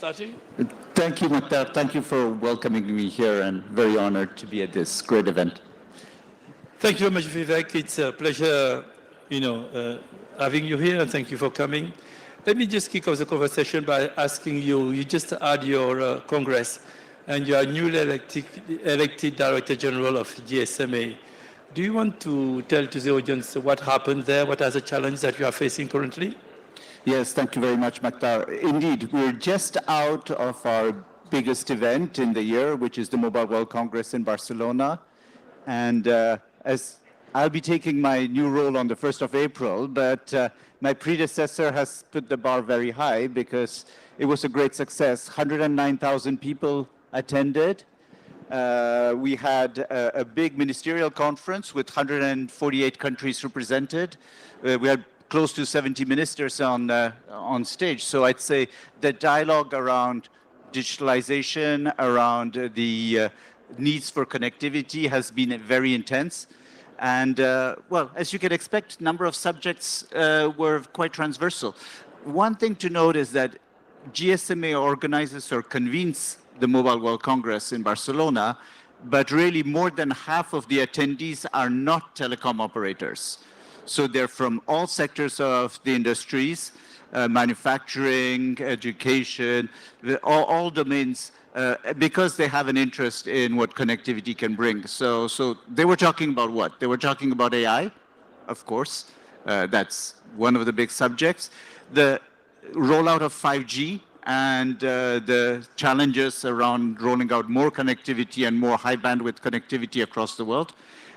starting. Thank you, Mukhtar. Thank you for welcoming me here, and very honored to be at this great event. Thank you very much, Vivek. It's a pleasure, having you here, and thank you for coming. Let me just kick off the conversation by asking you, you just had your Congress, and you are newly elected Director General of GSMA. Do you want to tell to the audience what happened there? What are the challenges that you are facing currently? Yes, thank you very much, Mukhtar. Indeed, we're just out of our biggest event in the year, which is the Mobile World Congress in Barcelona. And as I'll be taking my new role on the 1st of April, but my predecessor has put the bar very high because it was a great success. 109,000 people attended. We had a big ministerial conference with 148 countries represented. We had close to 70 ministers on stage. So I'd say the dialogue around digitalization, around the needs for connectivity has been very intense. And well, as you can expect, a number of subjects were quite transversal. One thing to note is that GSMA organizes or convenes the Mobile World Congress in Barcelona, but really more than half of the attendees are not telecom operators. So they're from all sectors of the industries, manufacturing, education, all domains, because they have an interest in what connectivity can bring. So they were talking about what? They were talking about AI, of course. That's one of the big subjects. The rollout of 5G and the challenges around rolling out more connectivity and more high bandwidth connectivity across the world.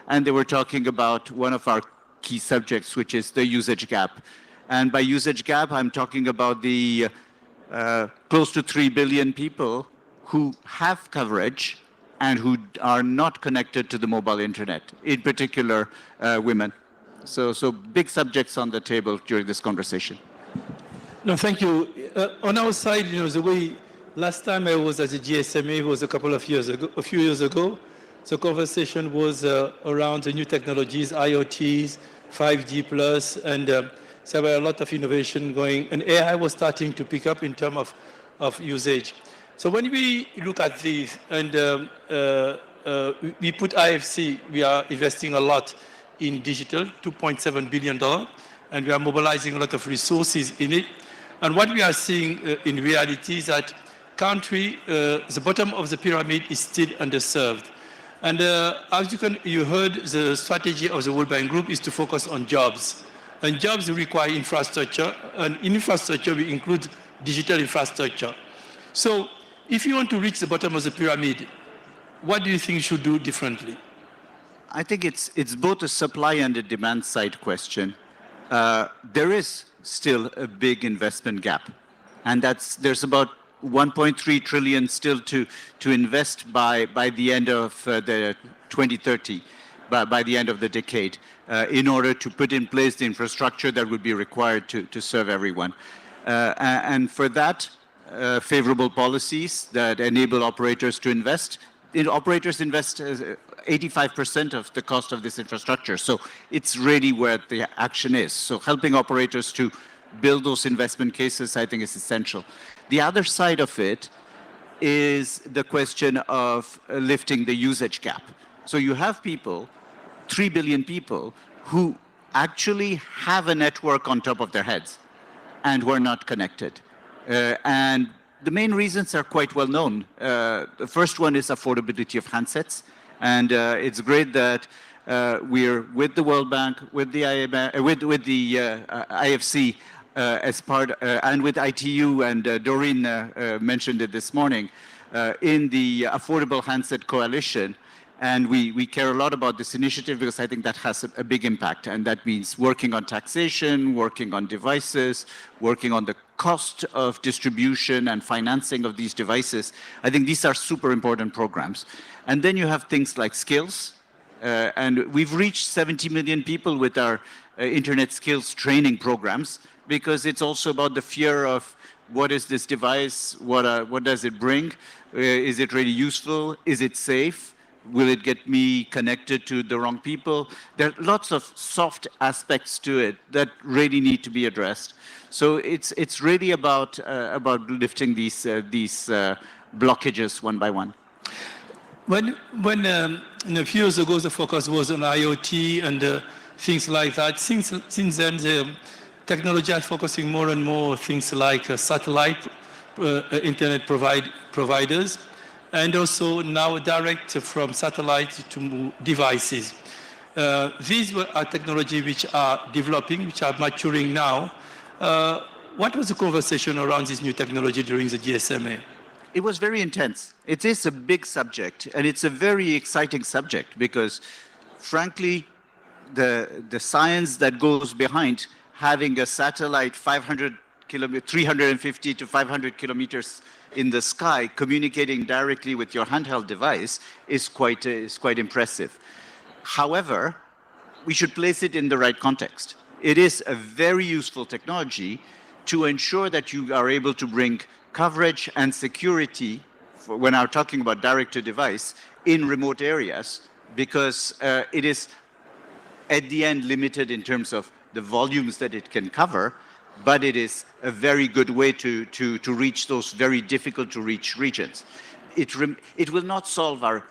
And they were talking about one of our key subjects, which is the usage gap. And by usage gap, I'm talking about the close to 3 billion people who have coverage and who are not connected to the mobile internet, in particular women. So big subjects on the table during this conversation. No, thank you. On our side, the way last time I was at the GSMA was a few years ago. The conversation was around the new technologies, IoTs, 5G plus, and there were a lot of innovation going, and AI was starting to pick up in terms of usage. So when we look at this, and we put IFC, we are investing a lot in digital, $2.7 billion, and we are mobilizing a lot of resources in it. And what we are seeing in reality is that the bottom of the pyramid is still underserved. And as you heard, the strategy of the World Bank Group is to focus on jobs. And jobs require infrastructure, and in infrastructure we include digital infrastructure. So if you want to reach the bottom of the pyramid, what do you think you should do differently? I think it's both a supply and a demand side question. There is still a big investment gap, and there's about 1.3 trillion still to invest by the end of the 2030, by the end of the decade, in order to put in place the infrastructure that would be required to serve everyone. And for that, favorable policies that enable operators to invest. Operators invest 85% of the cost of this infrastructure. So it's really where the action is. So helping operators to build those investment cases, I think, is essential. The other side of it is the question of lifting the usage gap. So you have people, 3 billion people, who actually have a network on top of their heads and who are not connected. And the main reasons are quite well known. The first one is affordability of handsets. And it's great that we're with the World Bank, with the IMF, with the IFC, as part, and with ITU, and Doreen mentioned it this morning, in the Affordable Handset Coalition. And we care a lot about this initiative because I think that has a big impact. And that means working on taxation, working on devices, working on the cost of distribution and financing of these devices. I think these are super important programs. And then you have things like skills. And we've reached 70 million people with our internet skills training programs, because it's also about the fear of what is this device, what does it bring, is it really useful, is it safe, Will it get me connected to the wrong people? There are lots of soft aspects to it that really need to be addressed. So it's really about lifting these blockages one by one. When a few years ago the focus was on IoT and things like that, since then the technology is focusing more and more on things like satellite internet providers, and also now direct from satellite to devices. These are technology which are developing, which are maturing now. What was the conversation around this new technology during the GSMA? It was very intense. It is a big subject, and it's a very exciting subject because, frankly, the science that goes behind having a satellite 350 to 500 kilometers in the sky communicating directly with your handheld device is quite impressive. However, we should place it in the right context. It is a very useful technology to ensure that you are able to bring coverage and security when I'm talking about direct-to-device in remote areas, because it is at the end limited in terms of the volumes that it can cover, but it is a very good way to reach those very difficult to reach regions. It will not solve our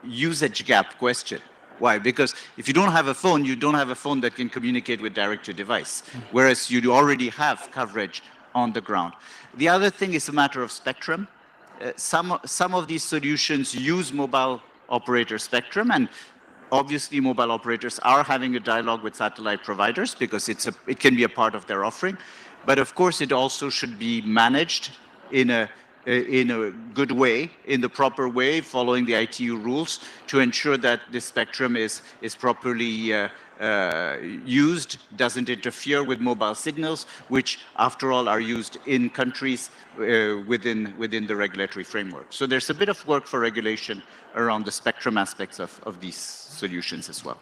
usage gap question. Why? Because if you don't have a phone, you don't have a phone that can communicate with direct-to-device, whereas you already have coverage on the ground. The other thing is a matter of spectrum. Some of these solutions use mobile operator spectrum, and obviously mobile operators are having a dialogue with satellite providers because it can be a part of their offering. But of course, it also should be managed in a good way, in the proper way, following the ITU rules to ensure that this spectrum is properly used, doesn't interfere with mobile signals, which after all are used in countries within the regulatory framework. So there's a bit of work for regulation around the spectrum aspects of these solutions as well.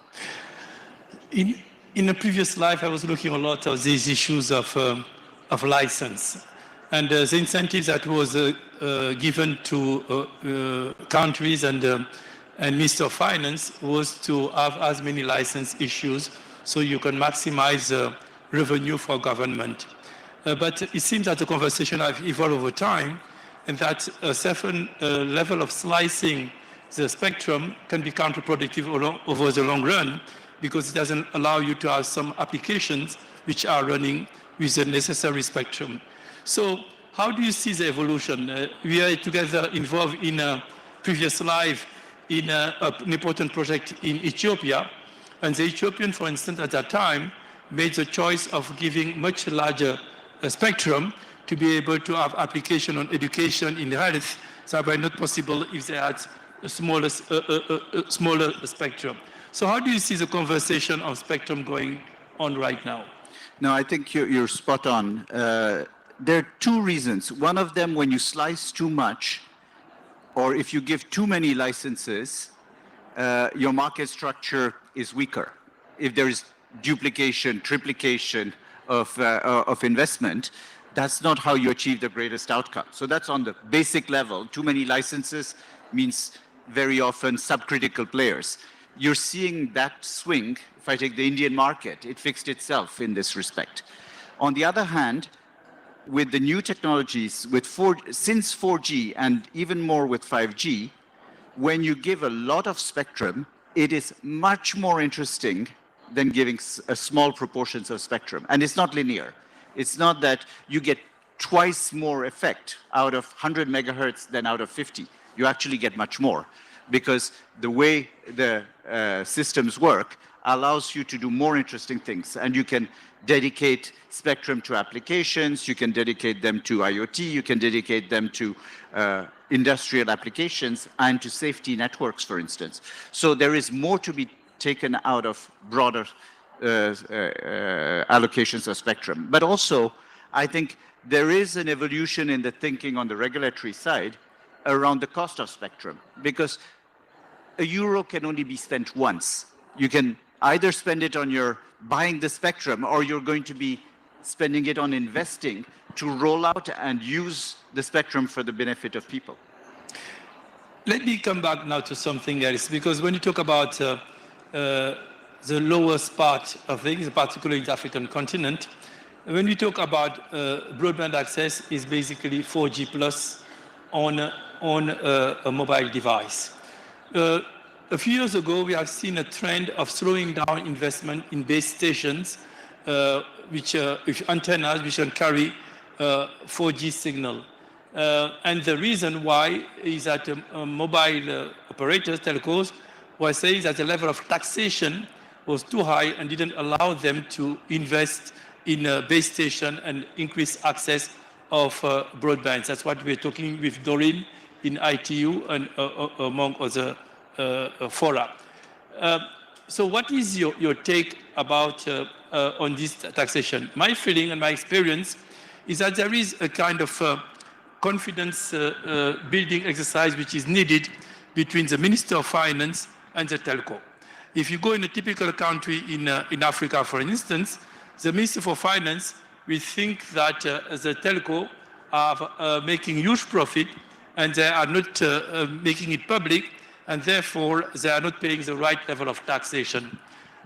In a previous life, I was looking a lot at these issues of license. And the incentives that was given to countries and Minister of Finance was to have as many license issues so you can maximize revenue for government. But it seems that the conversation has evolved over time, and that a certain level of slicing the spectrum can be counterproductive over the long run, because it doesn't allow you to have some applications which are running with the necessary spectrum. So how do you see the evolution? We are together involved in a previous life in an important project in Ethiopia. And the Ethiopian, for instance, at that time, made the choice of giving much larger spectrum to be able to have application on education in health, thereby not possible if they had a smaller spectrum. So how do you see the conversation of spectrum going on right now? No, I think you're spot on. There are two reasons. One of them, when you slice too much, or if you give too many licenses, your market structure is weaker. If there is duplication, triplication of investment, that's not how you achieve the greatest outcome. So that's on the basic level. Too many licenses means very often subcritical players. You're seeing that swing. If I take the Indian market, it fixed itself in this respect. On the other hand, with the new technologies, since 4G and even more with 5G, when you give a lot of spectrum, it is much more interesting than giving a small proportions of spectrum. And it's not linear. It's not that you get twice more effect out of 100 megahertz than out of 50. You actually get much more, because the way the systems work allows you to do more interesting things. And you can dedicate spectrum to applications, you can dedicate them to IoT, you can dedicate them to industrial applications and to safety networks, for instance. So there is more to be taken out of broader allocations of spectrum. But also, I think there is an evolution in the thinking on the regulatory side around the cost of spectrum, because €1 can only be spent once. You can either spend it on your buying the spectrum, or you're going to be spending it on investing to roll out and use the spectrum for the benefit of people. let me come back now to something else, because when you talk about the lowest part of things, particularly in the African continent, when we talk about broadband access, is basically 4G plus on a mobile device. A few years ago, we have seen a trend of slowing down investment in base stations, which antennas which can carry 4G signal. And the reason why is that mobile operators, telcos, were saying that the level of taxation was too high and didn't allow them to invest in a base station and increase access of broadband. That's what we're talking with Doreen in ITU and among other fora. So what is your take about on this taxation? My feeling and my experience is that there is a kind of confidence building exercise which is needed between the Minister of Finance and the telco. If you go in a typical country in Africa, for instance, the Minister for Finance will think that the telco are making huge profit and they are not making it public, and therefore they are not paying the right level of taxation.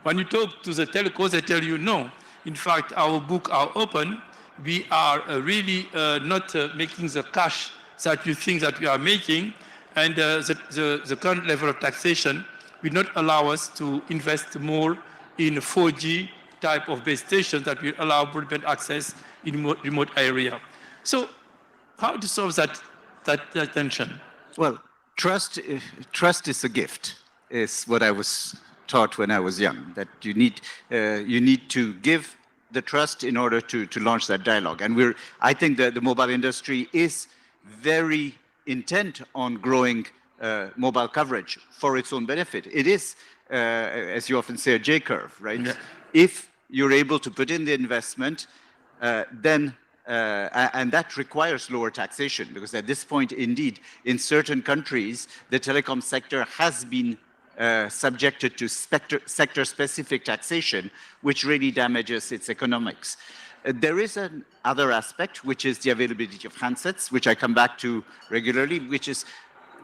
When you talk to the telcos, they tell you no. In fact, our books are open. We are really not making the cash that you think that we are making, and the current level of taxation will not allow us to invest more in 4G type of base stations that will allow broadband access in remote area. So how to solve that tension? Well, trust is a gift, is what I was taught when I was young, that you need to give the trust in order to launch that dialogue. And I think that the mobile industry is very intent on growing mobile coverage for its own benefit. It is, as you often say, a J-curve, right? Yeah. If you're able to put in the investment, then and that requires lower taxation, because at this point, indeed, in certain countries, the telecom sector has been subjected to sector-specific taxation, which really damages its economics. There is another aspect, which is the availability of handsets, which I come back to regularly, which is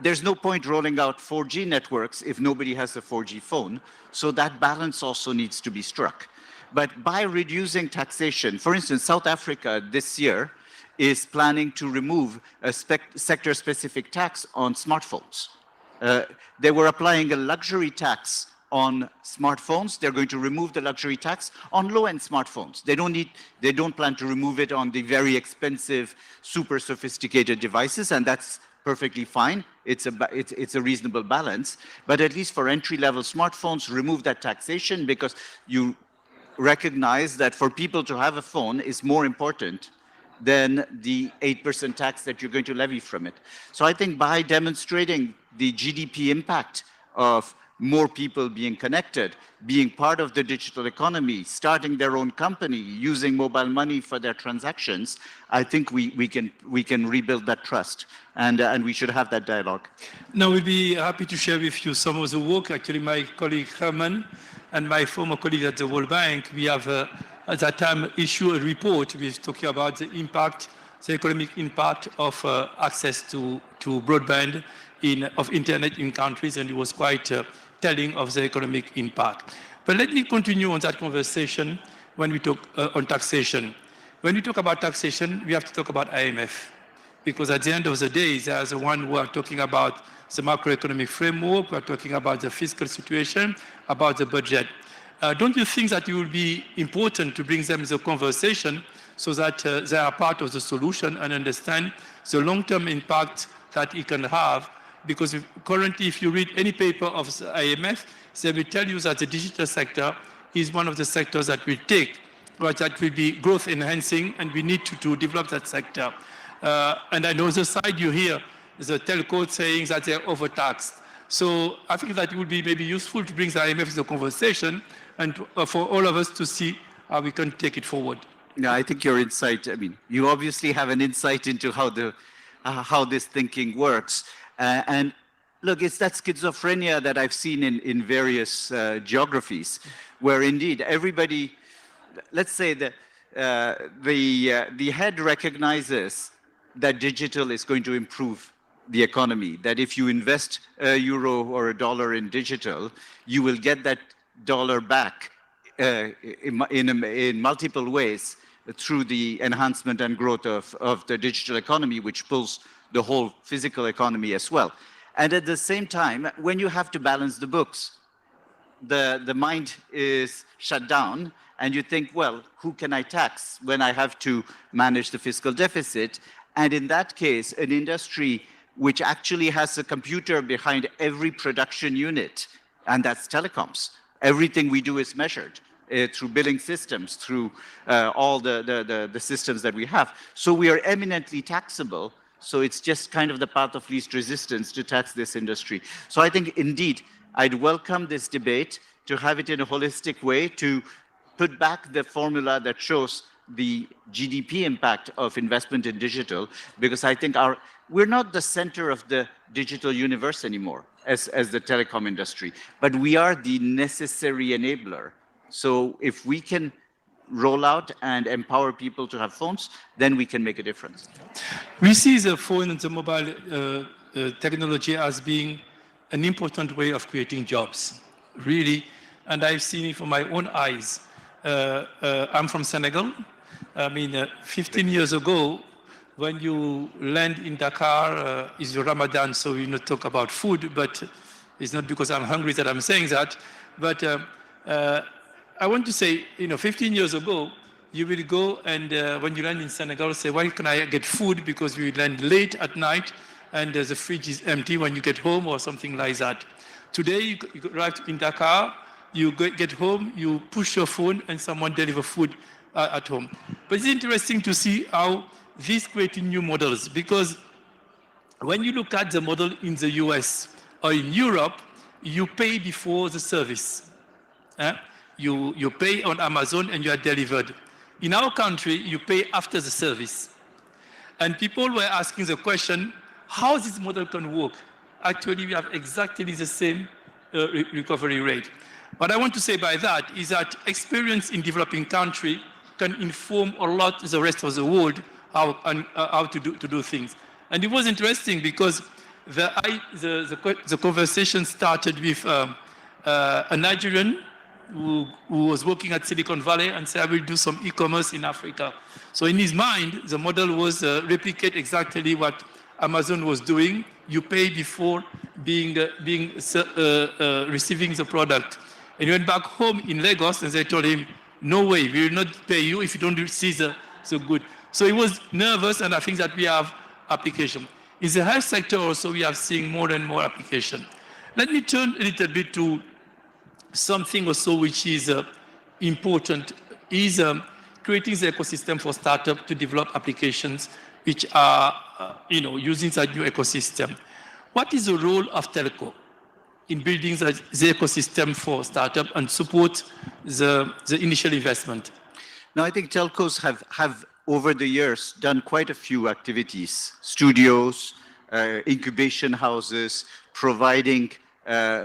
there's no point rolling out 4G networks if nobody has a 4G phone. So that balance also needs to be struck. But by reducing taxation, for instance, South Africa this year is planning to remove a sector-specific tax on smartphones. They were applying a luxury tax on smartphones. They're going to remove the luxury tax on low-end smartphones. They don't plan to remove it on the very expensive, super sophisticated devices, and that's perfectly fine. It's a reasonable balance. But at least for entry-level smartphones, remove that taxation, because you recognize that for people to have a phone is more important than the 8% tax that you're going to levy from it. So I think by demonstrating the GDP impact of more people being connected, being part of the digital economy, starting their own company, using mobile money for their transactions, I think we can rebuild that trust, and we should have that dialogue. Now we'll be happy to share with you some of the work. Actually, my colleague Herman and my former colleague at the World Bank, we have at that time issued a report. We were talking about the impact, the economic impact of access to broadband of internet in countries, and it was quite telling of the economic impact. But let me continue on that conversation when we talk on taxation. When we talk about taxation, we have to talk about IMF, because at the end of the day, they are the one who are talking about the macroeconomic framework, we are talking about the fiscal situation, about the budget. Don't you think that it will be important to bring them the conversation so that they are part of the solution and understand the long-term impact that it can have? Because currently, if you read any paper of the IMF, they will tell you that the digital sector is one of the sectors that will take, but that will be growth enhancing, and we need to develop that sector. And on the other side, you hear the telco saying that they're overtaxed. So I think that it would be maybe useful to bring the IMF to the conversation and for all of us to see how we can take it forward. Yeah, I think your insight, I mean, you obviously have an insight into how this thinking works. And look, it's that schizophrenia that I've seen in various geographies, where indeed everybody, let's say that the head recognizes that digital is going to improve the economy, that if you invest €1 or $1 in digital, you will get that dollar back in multiple ways through the enhancement and growth of the digital economy, which pulls the whole physical economy as well. And at the same time, when you have to balance the books, the mind is shut down and you think, well, who can I tax when I have to manage the fiscal deficit? And in that case, an industry which actually has a computer behind every production unit, and that's telecoms. Everything we do is measured through billing systems, through all the systems that we have. So we are eminently taxable. So it's just kind of the path of least resistance to tax this industry. So I think, indeed, I'd welcome this debate to have it in a holistic way, to put back the formula that shows the GDP impact of investment in digital, because I think we're not the center of the digital universe anymore as the telecom industry, but we are the necessary enabler. So if we can roll out and empower people to have phones, then we can make a difference. We see the phone and the mobile technology as being an important way of creating jobs, really. And I've seen it from my own eyes. I'm from Senegal. I mean, 15 years ago, when you land in Dakar, it's Ramadan, so we not talk about food, but it's not because I'm hungry that I'm saying that. But I want to say, 15 years ago, you will go and when you land in Senegal, say, why can I get food? Because we land late at night and the fridge is empty when you get home or something like that. Today, you arrive in Dakar, you get home, you push your phone and someone delivers food at home. But it's interesting to see how this creating new models, because when you look at the model in the US or in Europe, you pay before the service. You pay on Amazon and you are delivered. In our country, you pay after the service. And people were asking the question, how this model can work? Actually, we have exactly the same recovery rate. What I want to say by that is that experience in developing country can inform a lot the rest of the world how to do things. And it was interesting because the conversation started with a Nigerian who was working at Silicon Valley and said, I will do some e-commerce in Africa. So in his mind, the model was replicate exactly what Amazon was doing. You pay before receiving the product. And he went back home in Lagos and they told him, no way, we will not pay you if you don't see the good. So he was nervous, and I think that we have application. In the health sector also, we are seeing more and more application. Let me turn a little bit to something also which is important, is creating the ecosystem for startups to develop applications which are using that new ecosystem. What is the role of telco in building the ecosystem for startup and support the initial investment? Now, I think telcos have over the years done quite a few activities, studios, incubation houses, providing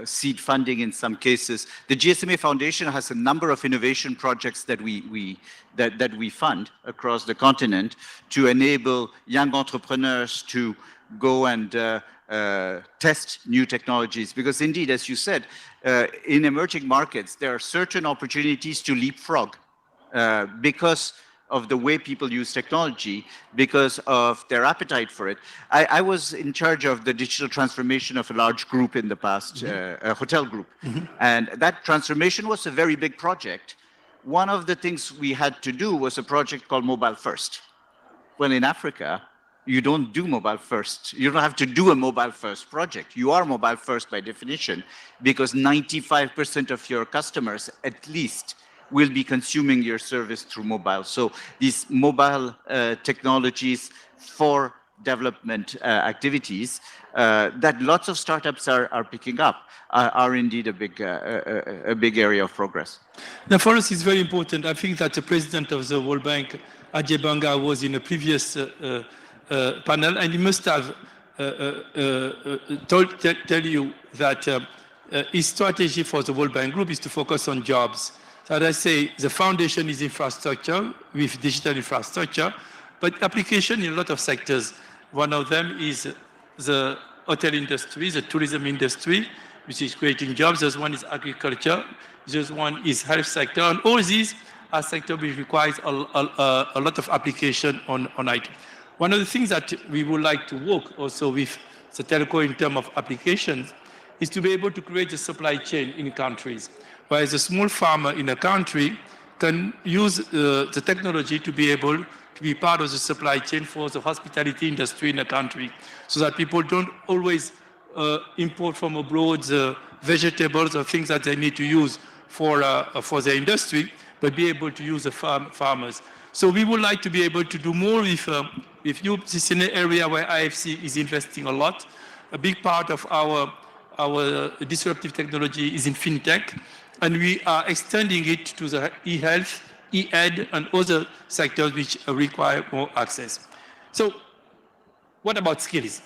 seed funding in some cases. The GSMA Foundation has a number of innovation projects that we fund across the continent to enable young entrepreneurs to go and test new technologies. Because indeed, as you said, in emerging markets, there are certain opportunities to leapfrog because of the way people use technology, because of their appetite for it. I was in charge of the digital transformation of a large group in the past, a hotel group. Mm-hmm. And that transformation was a very big project. One of the things we had to do was a project called Mobile First. Well, in Africa, you don't do mobile first. You don't have to do a mobile first project. You are mobile first by definition, because 95% of your customers, at least, will be consuming your service through mobile. So these mobile technologies for development activities that lots of startups are picking up are indeed a big area of progress. Now, for us, it's very important. I think that the president of the World Bank, Ajay Banga, was in a previous panel, and he must have tell you that his strategy for the World Bank Group is to focus on jobs. So as I say, the foundation is infrastructure with digital infrastructure, but application in a lot of sectors. One of them is the hotel industry, the tourism industry, which is creating jobs. The other one is agriculture. The other one is health sector. And all these are sectors which requires a lot of application on IT. One of the things that we would like to work also with the telco in terms of applications is to be able to create a supply chain in countries, whereas a small farmer in a country can use the technology to be able to be part of the supply chain for the hospitality industry in a country, so that people don't always import from abroad the vegetables or things that they need to use for their industry, but be able to use the farmers. So we would like to be able to do more with you. This is an area where IFC is investing a lot. A big part of our disruptive technology is in fintech, and we are extending it to the e-health, e-ed, and other sectors which require more access. So what about skills?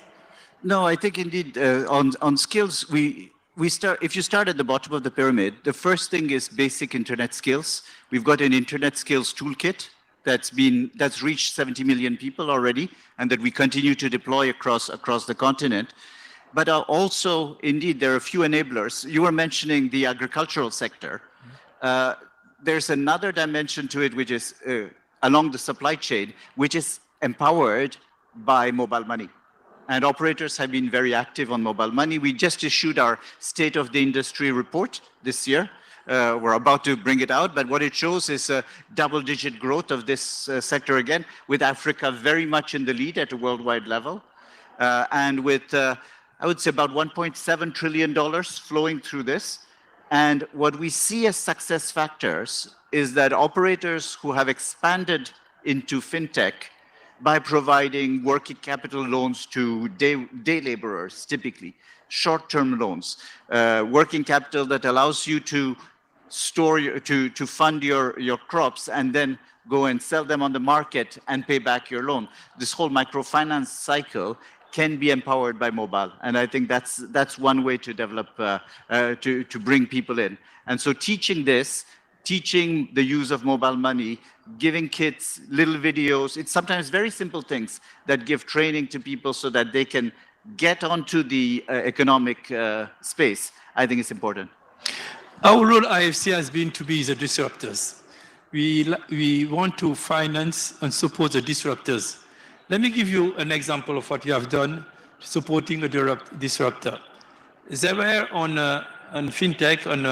No, I think indeed on skills, we start. If you start at the bottom of the pyramid, the first thing is basic internet skills. We've got an internet skills toolkit that's reached 70 million people already, and that we continue to deploy across the continent. But also, indeed, there are a few enablers. You were mentioning the agricultural sector. There's another dimension to it, which is along the supply chain, which is empowered by mobile money. And operators have been very active on mobile money. We just issued our State of the Industry report this year. We're about to bring it out, but what it shows is a double-digit growth of this sector again, with Africa very much in the lead at a worldwide level. And with, I would say, about $1.7 trillion flowing through this. And what we see as success factors is that operators who have expanded into fintech by providing working capital loans to day laborers, typically, short-term loans, working capital that allows you to store, to fund your crops and then go and sell them on the market and pay back your loan. This whole microfinance cycle can be empowered by mobile. And I think that's one way to develop, to bring people in. And so teaching the use of mobile money, giving kids little videos, it's sometimes very simple things that give training to people so that they can get onto the economic space, I think is important. Our role at IFC has been to be the disruptors. We want to finance and support the disruptors. Let me give you an example of what we have done supporting a disruptor. They were on fintech, on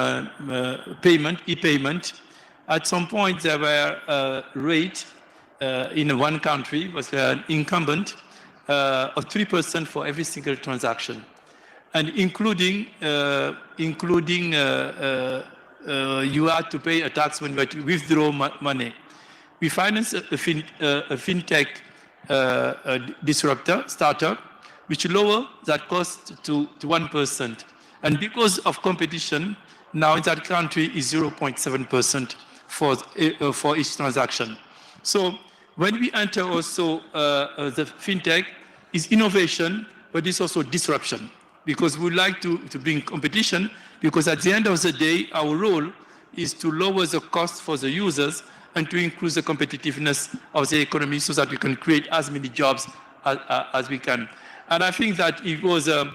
payment, e-payment. At some point, there were rate in one country, was an incumbent of 3% for every single transaction. And including you had to pay a tax when you had to withdraw money. We financed a fintech disruptor, startup, which lower that cost to 1%. And because of competition, now in that country is 0.7% for each transaction. So when we enter also the fintech, is innovation, but it's also disruption, because we like to bring competition, because at the end of the day, our role is to lower the cost for the users and to increase the competitiveness of the economy so that we can create as many jobs as we can. And I think that it was a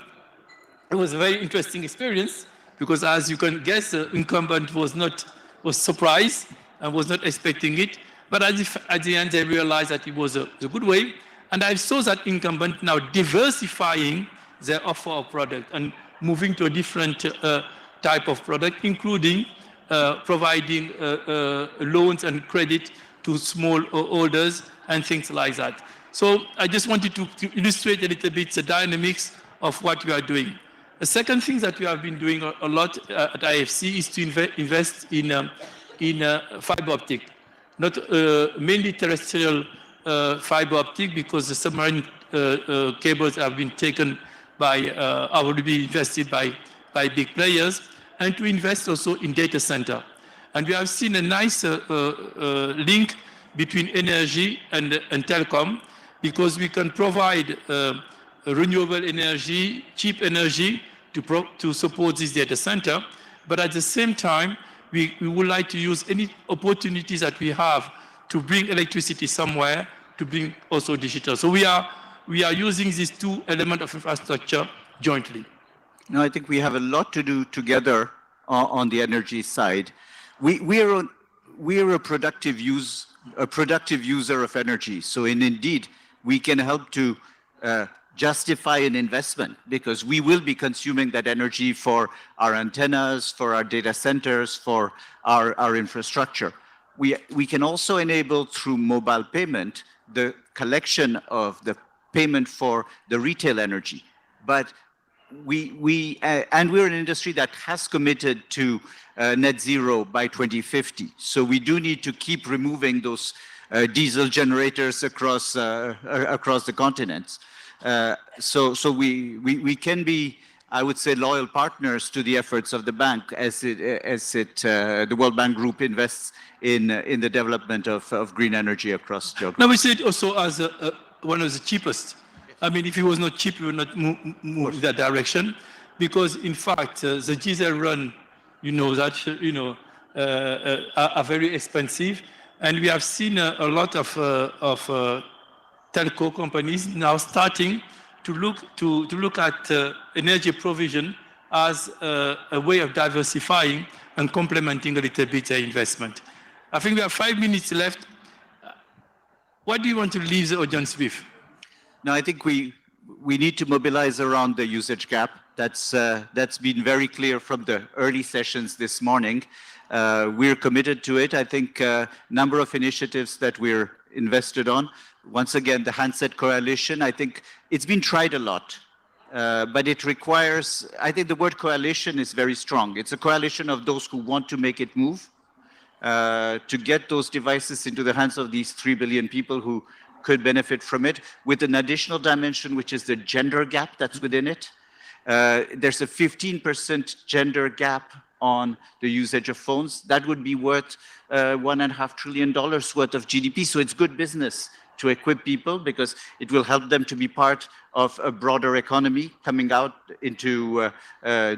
very interesting experience, because as you can guess, the incumbent was surprised and was not expecting it. But at the end, they realized that it was a good way. And I saw that incumbent now diversifying their offer of product and moving to a different type of product, including providing loans and credit to small holders and things like that. So I just wanted to illustrate a little bit the dynamics of what we are doing. The second thing that we have been doing a lot at IFC is to invest in fiber optic, not mainly terrestrial fiber optic, because the submarine cables have been taken by, already been invested by big players, and to invest also in data center. And we have seen a nice link between energy and telecom, because we can provide renewable energy, cheap energy to support this data center. But at the same time, we would like to use any opportunities that we have to bring electricity somewhere, to bring also digital. So we are we are using these two elements of infrastructure jointly. No, I think we have a lot to do together on the energy side. We're a productive user of energy. So indeed, we can help to justify an investment because we will be consuming that energy for our antennas, for our data centers, for our infrastructure. We can also enable through mobile payment the collection of the payment for the retail energy. But we're an industry that has committed to net zero by 2050. So we do need to keep removing those diesel generators across the continents. So we can be, I would say, loyal partners to the efforts of the bank as the World Bank Group invests in the development of green energy across geographies. Now we see it also as one of the cheapest. I mean, if it was not cheap, we would not move in that direction, because in fact the diesel run, are very expensive, and we have seen a lot of telco companies now starting to look at energy provision as a way of diversifying and complementing a little bit their investment. I think we have 5 minutes left. What do you want to leave the audience with? No, I think we need to mobilize around the usage gap. That's been very clear from the early sessions this morning. We're committed to it. I think a number of initiatives that we're invested on. Once again, the handset coalition, I think it's been tried a lot, but it requires, I think the word coalition is very strong. It's a coalition of those who want to make it move, to get those devices into the hands of these 3 billion people who could benefit from it, with an additional dimension, which is the gender gap that's within it. There's a 15% gender gap on the usage of phones. That would be worth $1.5 trillion worth of GDP. So it's good business to equip people because it will help them to be part of a broader economy coming out into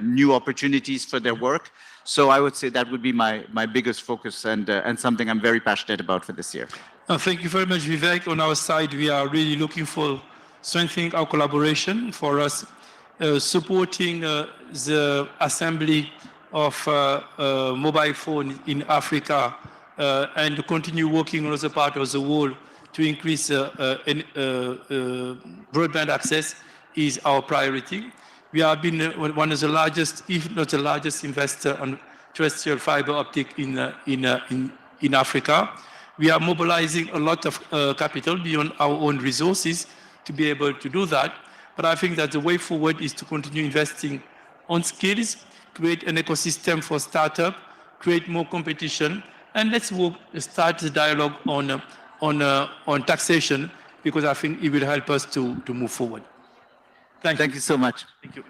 new opportunities for their work. So I would say that would be my biggest focus and something I'm very passionate about for this year. Thank you very much, Vivek. On our side, we are really looking for strengthening our collaboration for us, supporting the assembly of mobile phone in Africa and continue working on other parts of the world to increase broadband access is our priority. We have been one of the largest, if not the largest investor on terrestrial fiber optic in Africa. We are mobilizing a lot of capital beyond our own resources to be able to do that. But I think that the way forward is to continue investing on skills, create an ecosystem for startup, create more competition, and let's start the dialogue on taxation, because I think it will help us to move forward. Thank you so much. Thank you.